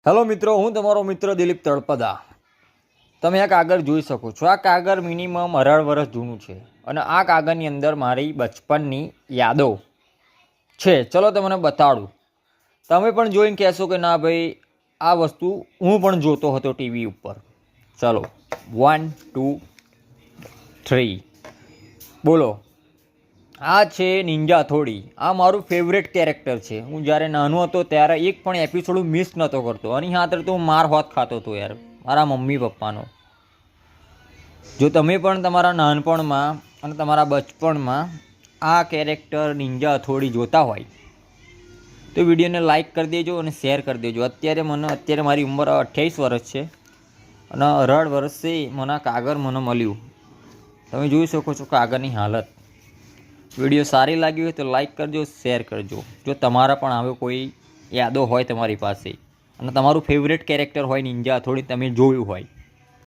Hello મિત્રો, હું તમારો મિત્ર દિલીપ તળપદા. તમે આ કાગળ જોઈ શકો છો. આ કાગળ મિનિમમ 18 વર્ષ જૂનું છે અને આ કાગળની અંદર મારી બચપનની યાદો છે. ચલો તમને બતાડું. તમે પણ જોઈને કહેશો કે ના ભાઈ, આ વસ્તુ હું પણ જોતો હતો ટીવી ઉપર. ચલો 1 2 3 બોલો. આ છે નિંજા હથોડી. આ મારું ફેવરેટ કેરેક્ટર છે. હું જ્યારે નાનો હતો ત્યારે એક પણ એપિસોડ મિસ નહોતો કરતો. અને હા તો હું માર હોત ખાતો હતો યાર, મારા મમ્મી પપ્પાનો. જો તમે પણ તમારા નાનપણમાં અને તમારા બચપણમાં આ કેરેક્ટર નિંજા હથોડી જોતા હોય તો વિડીયોને લાઇક કરી દેજો અને શેર કરી દેજો. અત્યારે મારી ઉંમર 28 વર્ષ છે અને 18 વર્ષે મને કાગળ મળ્યું. તમે જોઈ શકો છો કાગળની હાલત. વિડીયો સારી લાગી હોય તો લાઈક કરજો, શેર કરજો. જો તમારા પણ આવે કોઈ યાદો હોય તમારી પાસે અને તમારું ફેવરેટ કેરેક્ટર હોય નિંજા હથોડી તમે જોયું હોય